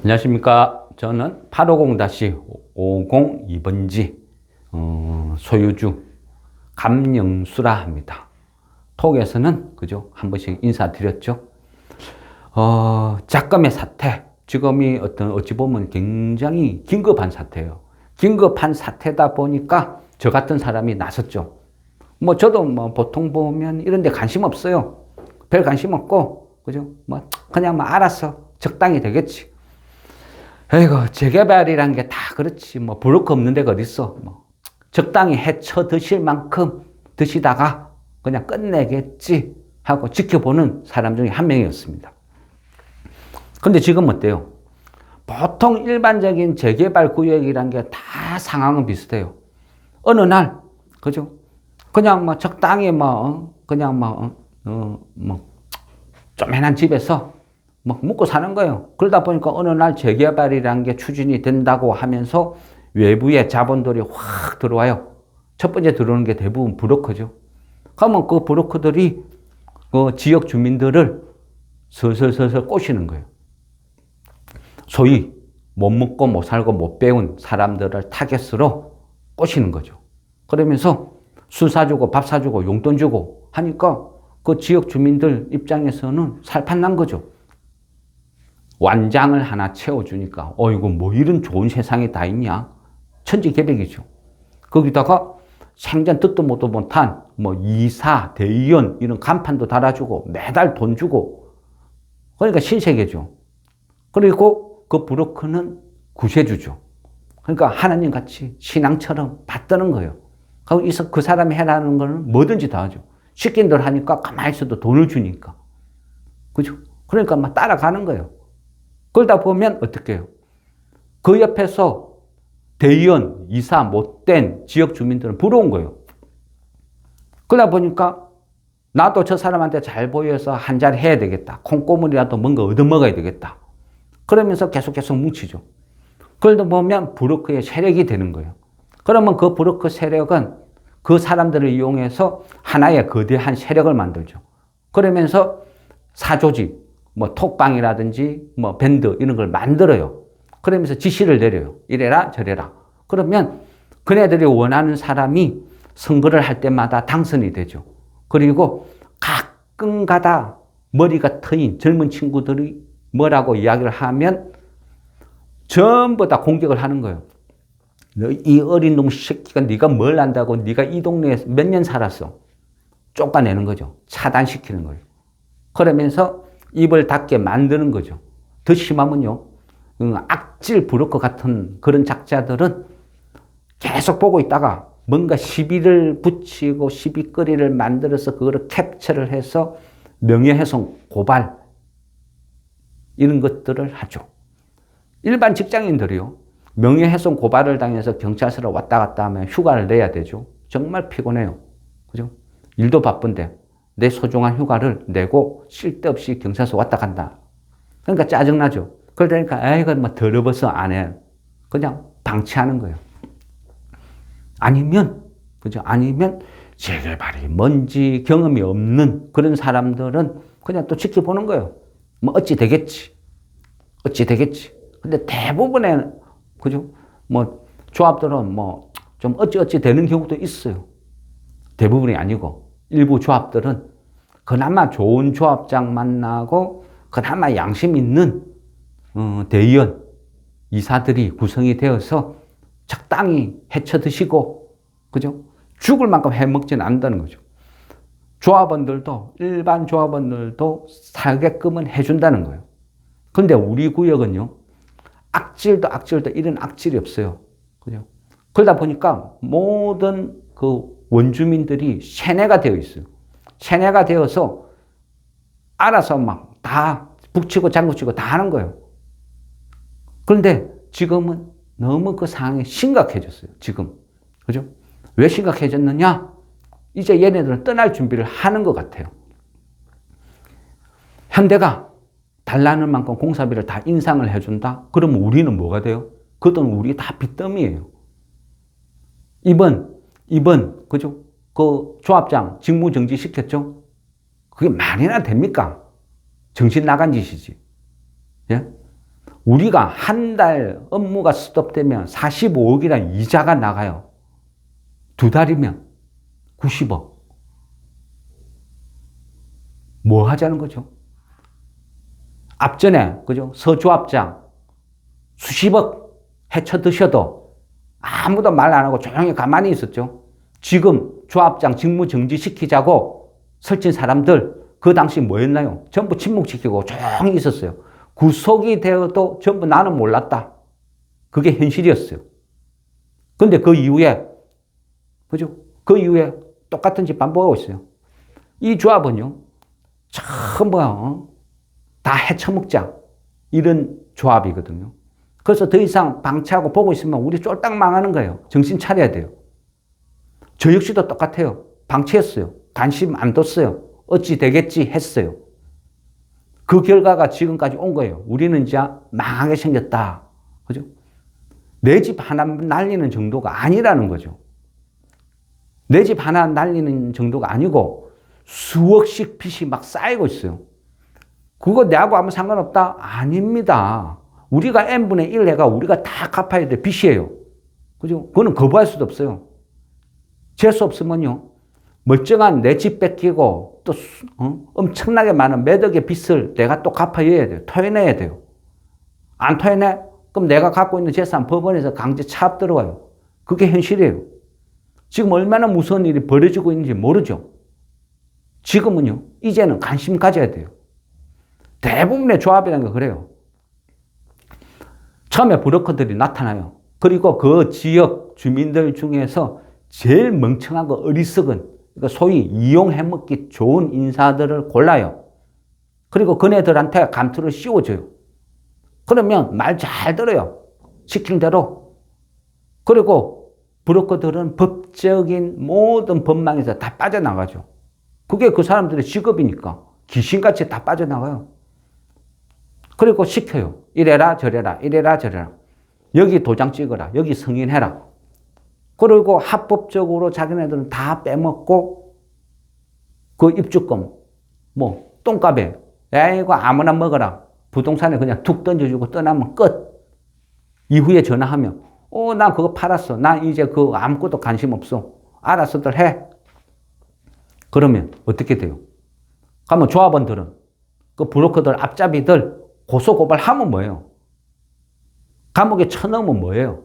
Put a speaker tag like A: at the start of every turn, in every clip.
A: 안녕하십니까. 저는 850-502번지 소유주 감영수라 합니다. 톡에서는 그죠? 한 번씩 인사드렸죠. 작금의 사태, 지금이 어찌 보면 굉장히 긴급한 사태예요. 긴급한 사태다 보니까 저 같은 사람이 나섰죠. 저도 보통 보면 이런 데 관심 없어요. 별 관심 없고, 그죠? 그냥 알아서 적당히 되겠지. 에이구, 재개발이란 게 다 그렇지. 부를 거 없는 데가 어딨어. 적당히 헤쳐 드실 만큼 드시다가 그냥 끝내겠지 하고 지켜보는 사람 중에 한 명이었습니다. 근데 지금 어때요? 보통 일반적인 재개발 구역이란 게 다 상황은 비슷해요. 어느 날, 그죠? 그냥 적당히 쪼매난 집에서 먹고 사는 거예요. 그러다 보니까 어느 날 재개발이라는 게 추진이 된다고 하면서 외부의 자본들이 확 들어와요. 첫 번째 들어오는 게 대부분 브로커죠. 그러면 그 브로커들이 그 지역 주민들을 슬슬 꼬시는 거예요. 소위 못 먹고 못 살고 못 배운 사람들을 타겟으로 꼬시는 거죠. 그러면서 술 사주고 밥 사주고 용돈 주고 하니까 그 지역 주민들 입장에서는 살판난 거죠. 완장을 하나 채워주니까 어이구 이런 좋은 세상이 다 있냐. 천지개벽이죠. 거기다가 생전 듣도 못도 못한 이사, 대의원 이런 간판도 달아주고 매달 돈 주고 그러니까 신세계죠. 그리고 그 브로커는 구세주죠. 그러니까 하나님 같이 신앙처럼 받드는 거예요. 거기서 그 사람이 해라는 거는 뭐든지 다 하죠. 시킨 대로 하니까 가만히 있어도 돈을 주니까. 그죠? 그러니까 따라가는 거예요. 그러다 보면 어떻게 해요? 그 옆에서 대의원, 이사 못된 지역 주민들은 부러운 거예요. 그러다 보니까 나도 저 사람한테 잘 보여서 한 자리 해야 되겠다. 콩고물이라도 뭔가 얻어먹어야 되겠다. 그러면서 계속 뭉치죠. 그러다 보면 브로커의 세력이 되는 거예요. 그러면 그 브로커 세력은 그 사람들을 이용해서 하나의 거대한 세력을 만들죠. 그러면서 사조직, 톡방이라든지 밴드 이런 걸 만들어요. 그러면서 지시를 내려요. 이래라 저래라. 그러면 그네들이 원하는 사람이 선거를 할 때마다 당선이 되죠. 그리고 가끔가다 머리가 트인 젊은 친구들이 뭐라고 이야기를 하면 전부 다 공격을 하는 거예요. 이 어린 놈 새끼가 네가 뭘 안다고 네가 이 동네에 몇 년 살았어. 쫓아내는 거죠. 차단시키는 거예요. 그러면서 입을 닫게 만드는 거죠. 더 심하면요. 악질 브로커 같은 그런 작자들은 계속 보고 있다가 뭔가 시비를 붙이고 시비거리를 만들어서 그거를 캡처를 해서 명예훼손, 고발 이런 것들을 하죠. 일반 직장인들이요. 명예훼손 고발을 당해서 경찰서로 왔다 갔다 하면 휴가를 내야 되죠. 정말 피곤해요. 그죠? 일도 바쁜데 내 소중한 휴가를 내고 쓸데없이 경찰서 왔다 간다. 그러니까 짜증나죠. 그러니까 이거 더러워서 안 해. 그냥 방치하는 거예요. 아니면 그죠? 아니면 재개발이 뭔지 경험이 없는 그런 사람들은 그냥 또 지켜보는 거예요. 어찌 되겠지. 근데 대부분의 그죠? 조합들은 좀 어찌 되는 경우도 있어요. 대부분이 아니고 일부 조합들은 그나마 좋은 조합장 만나고 그나마 양심 있는 대의원, 이사들이 구성이 되어서 적당히 헤쳐 드시고 그죠? 죽을 만큼 해먹지는 않는다는 거죠. 조합원들도 일반 조합원들도 사게끔은 해준다는 거예요. 근데 우리 구역은요. 악질도 이런 악질이 없어요. 그죠? 그러다 보니까 모든 그 원주민들이 세뇌가 되어 있어요. 세뇌가 되어서 알아서 다 북치고 장구치고 다 하는 거예요. 그런데 지금은 너무 그 상황이 심각해졌어요. 지금. 그죠? 왜 심각해졌느냐? 이제 얘네들은 떠날 준비를 하는 것 같아요. 현대가 달라는 만큼 공사비를 다 인상을 해준다? 그러면 우리는 뭐가 돼요? 그 돈 우리 다 빚더미예요. 이번, 그죠? 그 조합장 직무정지 시켰죠? 그게 말이나 됩니까? 정신 나간 짓이지. 예? 우리가 한 달 업무가 스톱되면 45억이라는 이자가 나가요. 두 달이면 90억. 뭐 하자는 거죠? 앞전에, 그죠? 서조합장 수십억 해쳐 드셔도 아무도 말 안 하고 조용히 가만히 있었죠. 지금 조합장 직무 정지시키자고 설친 사람들 그 당시 뭐였나요? 전부 침묵시키고 조용히 있었어요. 구속이 되어도 전부 나는 몰랐다. 그게 현실이었어요. 근데 그 이후에, 그죠? 그 이후에 똑같은 짓 반복하고 있어요. 이 조합은요, 전부 다 헤쳐먹자. 이런 조합이거든요. 그래서 더 이상 방치하고 보고 있으면 우리 쫄딱 망하는 거예요. 정신 차려야 돼요. 저 역시도 똑같아요. 방치했어요. 관심 안 뒀어요. 어찌 되겠지 했어요. 그 결과가 지금까지 온 거예요. 우리는 이제 망하게 생겼다. 그죠? 내 집 하나 날리는 정도가 아니라는 거죠. 내 집 하나 날리는 정도가 아니고 수억씩 빚이 막 쌓이고 있어요. 그거 내하고 아무 상관없다? 아닙니다. 우리가 n분의 1 해가 우리가 다 갚아야 될 빚이에요. 그죠? 그거는 거부할 수도 없어요. 재수 없으면요. 멀쩡한 내 집 뺏기고 또 엄청나게 많은 몇 억의 빚을 내가 또 갚아야 돼요. 토해내야 돼요. 안 토해내? 그럼 내가 갖고 있는 재산 법원에서 강제 차압 들어와요. 그게 현실이에요. 지금 얼마나 무서운 일이 벌어지고 있는지 모르죠. 지금은요. 이제는 관심 가져야 돼요. 대부분의 조합이라는 게 그래요. 처음에 브로커들이 나타나요. 그리고 그 지역 주민들 중에서 제일 멍청하고 어리석은, 그러니까 소위 이용해먹기 좋은 인사들을 골라요. 그리고 그네들한테 감투를 씌워줘요. 그러면 말 잘 들어요. 시킨 대로. 그리고 브로커들은 법적인 모든 법망에서 다 빠져나가죠. 그게 그 사람들의 직업이니까 귀신같이 다 빠져나가요. 그리고 시켜요. 이래라 저래라 이래라 저래라. 여기 도장 찍어라. 여기 승인해라. 그리고 합법적으로 자기네들은 다 빼먹고 그 입주권 뭐 똥값에 야 이거 아무나 먹어라. 부동산에 그냥 툭 던져주고 떠나면 끝. 이후에 전화하면 난 그거 팔았어. 난 이제 그 아무것도 관심 없어. 알았어들 해. 그러면 어떻게 돼요? 그러면 조합원들은 그 브로커들 앞잡이들 고소고발하면 뭐예요? 감옥에 쳐넣으면 뭐예요?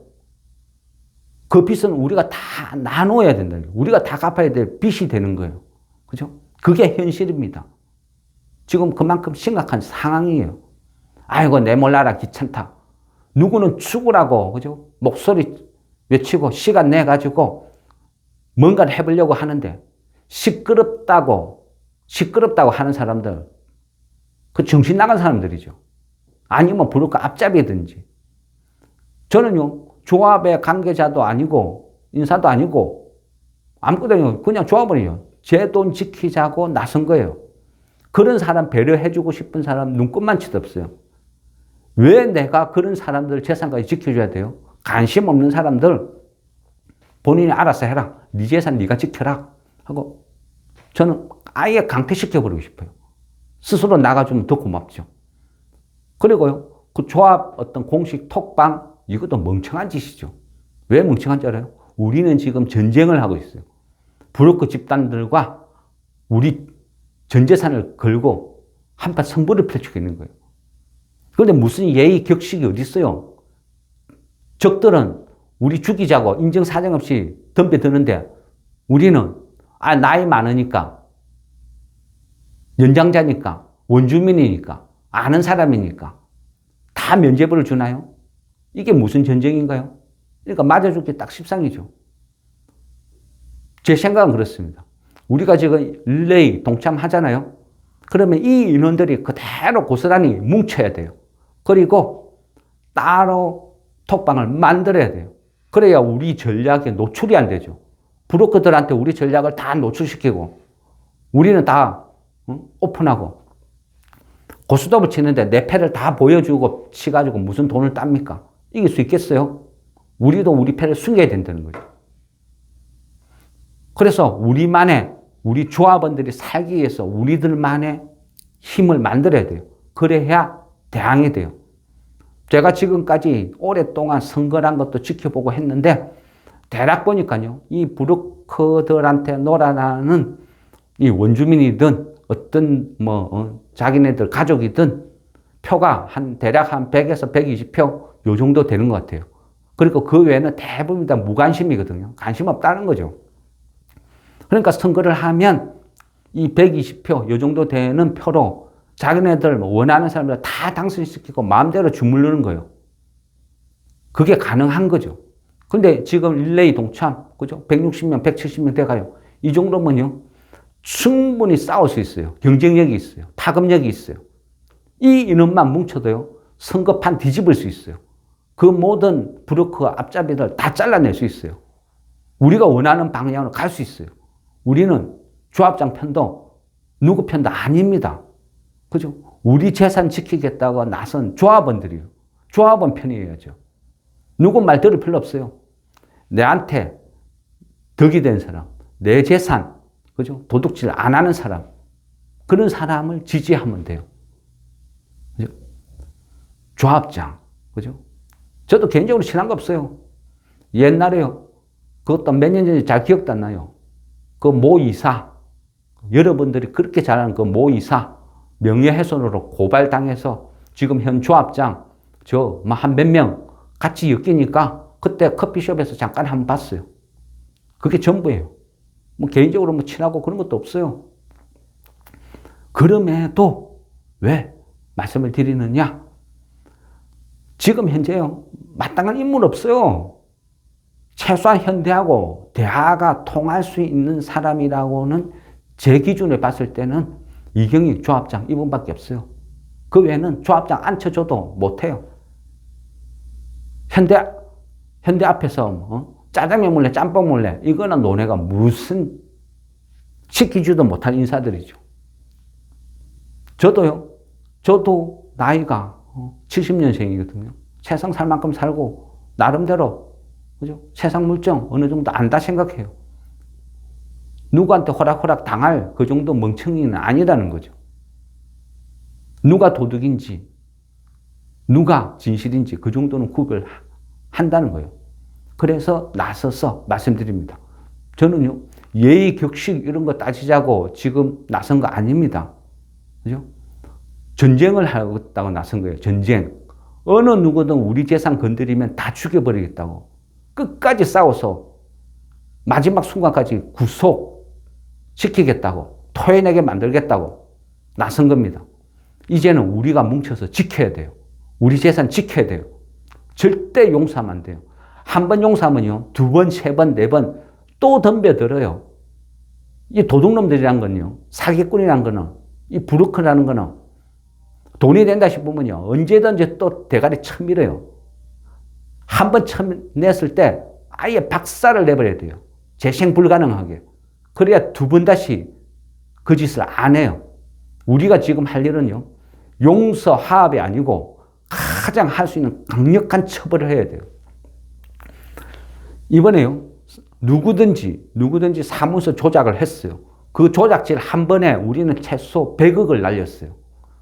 A: 그 빚은 우리가 다 나눠야 된다. 우리가 다 갚아야 될 빚이 되는 거예요. 그죠? 그게 현실입니다. 지금 그만큼 심각한 상황이에요. 아이고, 내 몰라라, 귀찮다. 누구는 죽으라고, 그죠? 목소리 외치고 시간 내가지고 뭔가를 해보려고 하는데 시끄럽다고 하는 사람들, 그 정신 나간 사람들이죠. 아니면 브로커 앞잡이든지. 저는요, 조합의 관계자도 아니고, 인사도 아니고, 아무것도 아니고, 그냥 조합원이에요. 제 돈 지키자고 나선 거예요. 그런 사람 배려해주고 싶은 사람 눈꼽만 치도 없어요. 왜 내가 그런 사람들 재산까지 지켜줘야 돼요? 관심 없는 사람들, 본인이 알아서 해라. 네 재산 네가 지켜라. 하고, 저는 아예 강퇴시켜버리고 싶어요. 스스로 나가주면 더 고맙죠. 그리고요, 그 조합 어떤 공식 톡방, 이것도 멍청한 짓이죠. 왜 멍청한 줄 알아요? 우리는 지금 전쟁을 하고 있어요. 브로커 집단들과 우리 전 재산을 걸고 한판 승부를 펼치고 있는 거예요. 그런데 무슨 예의 격식이 어디 있어요? 적들은 우리 죽이자고 인정사정 없이 덤벼드는데 우리는 나이 많으니까, 연장자니까, 원주민이니까, 아는 사람이니까 다 면죄부를 주나요? 이게 무슨 전쟁인가요? 그러니까 맞아 죽기 딱 십상이죠. 제 생각은 그렇습니다. 우리가 지금 릴레이 동참하잖아요. 그러면 이 인원들이 그대로 고스란히 뭉쳐야 돼요. 그리고 따로 톡방을 만들어야 돼요. 그래야 우리 전략에 노출이 안 되죠. 브로커들한테 우리 전략을 다 노출시키고 우리는 다 오픈하고 고스톱을 치는데 내 패를 다 보여주고 치가지고 무슨 돈을 땁니까? 이길 수 있겠어요? 우리도 우리 패를 숨겨야 된다는 거죠. 그래서 우리 조합원들이 살기 위해서 우리들만의 힘을 만들어야 돼요. 그래야 대항이 돼요. 제가 지금까지 오랫동안 선거란 것도 지켜보고 했는데 대략 보니까요, 이 브로커들한테 놀아나는 이 원주민이든 어떤 자기네들 가족이든 표가 대략 한 100에서 120표 요 정도 되는 것 같아요. 그리고 그 외에는 대부분 다 무관심이거든요. 관심 없다는 거죠. 그러니까 선거를 하면 이 120표 요 정도 되는 표로 자기네들 원하는 사람들 다 당선시키고 마음대로 주물르는 거예요. 그게 가능한 거죠. 근데 지금 릴레이 동참, 그죠? 160명, 170명 돼가요. 이 정도면요, 충분히 싸울 수 있어요. 경쟁력이 있어요. 파급력이 있어요. 이 인원만 뭉쳐도요, 선거판 뒤집을 수 있어요. 그 모든 브로커 앞잡이들 다 잘라낼 수 있어요. 우리가 원하는 방향으로 갈 수 있어요. 우리는 조합장 편도 누구 편도 아닙니다. 그죠? 우리 재산 지키겠다고 나선 조합원들이요. 조합원 편이어야죠. 누구 말 들을 필요 없어요. 내한테 덕이 된 사람, 내 재산, 그죠? 도둑질 안 하는 사람, 그런 사람을 지지하면 돼요. 그죠? 조합장, 그죠? 저도 개인적으로 친한 거 없어요. 옛날에요. 그것도 몇 년 전에 잘 기억도 안 나요. 그 모 이사, 여러분들이 그렇게 잘하는 그 모 이사, 명예훼손으로 고발당해서 지금 현 조합장, 한 몇 명 같이 엮이니까 그때 커피숍에서 잠깐 한번 봤어요. 그게 전부예요. 개인적으로 친하고 그런 것도 없어요. 그럼에도 왜 말씀을 드리느냐? 지금 현재요, 마땅한 인물 없어요. 최소한 현대하고 대화가 통할 수 있는 사람이라고는 제 기준에 봤을 때는 이경익 조합장 이분밖에 없어요. 그 외에는 조합장 앉혀줘도 못해요. 현대 앞에서 짜장면 몰래 짬뽕 몰래 이거는 논의가 무슨 시키지도 못할 인사들이죠. 저도 나이가 70년생이거든요. 세상 살 만큼 살고 나름대로, 그죠? 세상 물정 어느 정도 안다 생각해요. 누구한테 호락호락 당할 그 정도 멍청이는 아니라는 거죠. 누가 도둑인지 누가 진실인지 그 정도는 구별한다는 거예요. 그래서 나서서 말씀드립니다. 저는요, 예의 격식 이런 거 따지자고 지금 나선 거 아닙니다. 그죠? 전쟁을 하겠다고 나선 거예요. 전쟁. 어느 누구든 우리 재산 건드리면 다 죽여버리겠다고. 끝까지 싸워서 마지막 순간까지 구속시키겠다고. 토해내게 만들겠다고 나선 겁니다. 이제는 우리가 뭉쳐서 지켜야 돼요. 우리 재산 지켜야 돼요. 절대 용서하면 안 돼요. 한 번 용서하면요, 두 번, 세 번, 네 번 또 덤벼들어요. 이 도둑놈들이란 건요, 사기꾼이란 거는, 이 브로커라는 거는 돈이 된다 싶으면요, 언제든지 또 대가리 쳐밀어요. 한 번 쳐냈을 때 아예 박살을 내버려야 돼요. 재생 불가능하게. 그래야 두 번 다시 그 짓을 안 해요. 우리가 지금 할 일은요, 용서하합이 아니고 가장 할 수 있는 강력한 처벌을 해야 돼요. 이번에요, 누구든지 사무소 조작을 했어요. 그 조작질 한 번에 우리는 최소 100억을 날렸어요.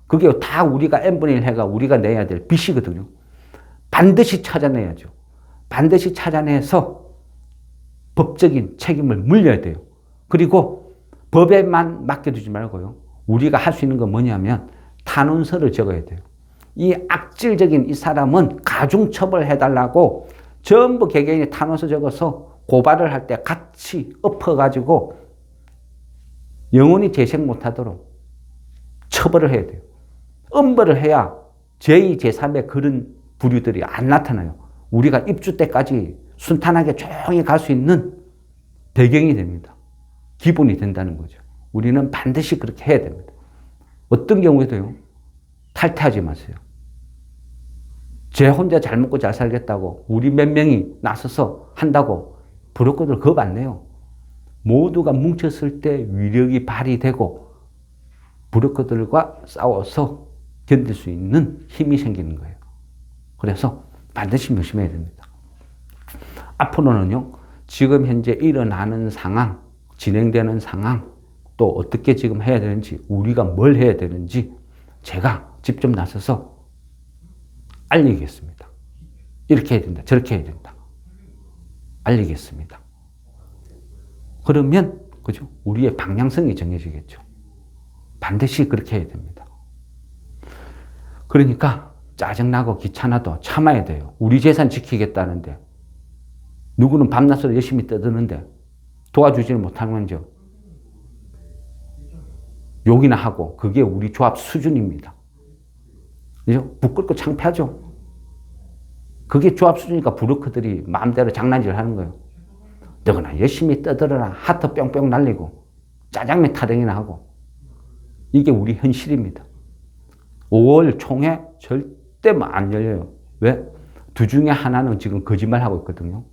A: 그게 다 우리가 n분의 1 해가 우리가 내야 될 빚이거든요. 반드시 찾아내야죠. 반드시 찾아내서 법적인 책임을 물려야 돼요. 그리고 법에만 맡겨두지 말고요, 우리가 할 수 있는 건 뭐냐면 탄원서를 적어야 돼요. 이 악질적인 이 사람은 가중처벌해달라고 전부 개개인이 탄원서 적어서 고발을 할 때 같이 엎어가지고 영원히 재생 못하도록 처벌을 해야 돼요. 엄벌을 해야 제2, 제3의 그런 부류들이 안 나타나요. 우리가 입주 때까지 순탄하게 조용히 갈 수 있는 배경이 됩니다. 기본이 된다는 거죠. 우리는 반드시 그렇게 해야 됩니다. 어떤 경우에도요, 탈퇴하지 마세요. 제 혼자 잘 먹고 잘 살겠다고 우리 몇 명이 나서서 한다고 브로커들 겁 안 내요. 모두가 뭉쳤을 때 위력이 발휘되고 브로커들과 싸워서 견딜 수 있는 힘이 생기는 거예요. 그래서 반드시 명심해야 됩니다. 앞으로는요, 지금 현재 일어나는 상황, 진행되는 상황, 또 어떻게 지금 해야 되는지, 우리가 뭘 해야 되는지 제가 직접 나서서 알리겠습니다. 이렇게 해야 된다. 저렇게 해야 된다. 알리겠습니다. 그러면 그죠? 우리의 방향성이 정해지겠죠. 반드시 그렇게 해야 됩니다. 그러니까 짜증나고 귀찮아도 참아야 돼요. 우리 재산 지키겠다는데 누구는 밤낮으로 열심히 떠드는데 도와주지는 못하는 죠. 욕이나 하고 그게 우리 조합 수준입니다. 그죠? 부끄럽고 창피하죠. 그게 조합 수준이니까 부르크들이 마음대로 장난질 하는 거예요. 너거나 열심히 떠들어라. 하트 뿅뿅 날리고 짜장면 타령이나 하고. 이게 우리 현실입니다. 5월 총회 절대 안 열려요. 왜? 두 중에 하나는 지금 거짓말하고 있거든요.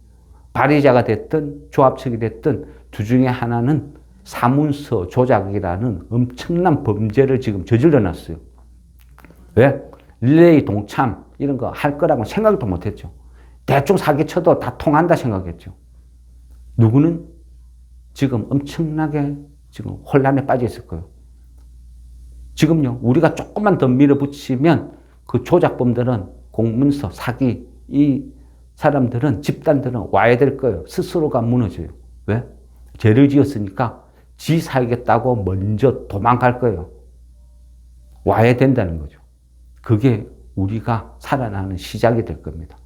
A: 발의자가 됐든 조합 측이 됐든 두 중에 하나는 사문서 조작이라는 엄청난 범죄를 지금 저질러 놨어요. 왜? 릴레이 동참 이런 거 할 거라고 생각도 못했죠. 대충 사기쳐도 다 통한다 생각했죠. 누구는 지금 엄청나게 지금 혼란에 빠져 있을 거예요. 지금요, 우리가 조금만 더 밀어붙이면 그 조작범들은 공문서, 사기, 이 사람들은, 집단들은 와야 될 거예요. 스스로가 무너져요. 왜? 죄를 지었으니까 지 살겠다고 먼저 도망갈 거예요. 와야 된다는 거죠. 그게 우리가 살아나는 시작이 될 겁니다.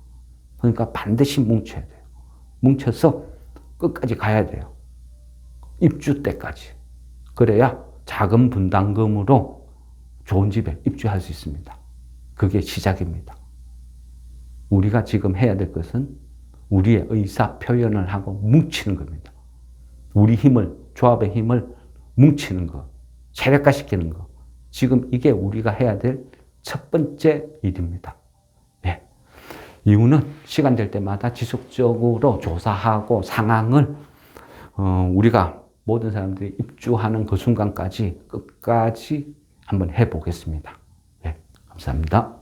A: 그러니까 반드시 뭉쳐야 돼요. 뭉쳐서 끝까지 가야 돼요. 입주 때까지. 그래야 작은 분담금으로 좋은 집에 입주할 수 있습니다. 그게 시작입니다. 우리가 지금 해야 될 것은 우리의 의사 표현을 하고 뭉치는 겁니다. 우리 힘을, 조합의 힘을 뭉치는 것, 체력화시키는 것. 지금 이게 우리가 해야 될 첫 번째 일입니다. 네. 이유는 시간 될 때마다 지속적으로 조사하고 상황을 우리가 모든 사람들이 입주하는 그 순간까지 끝까지 한번 해보겠습니다. 네. 감사합니다.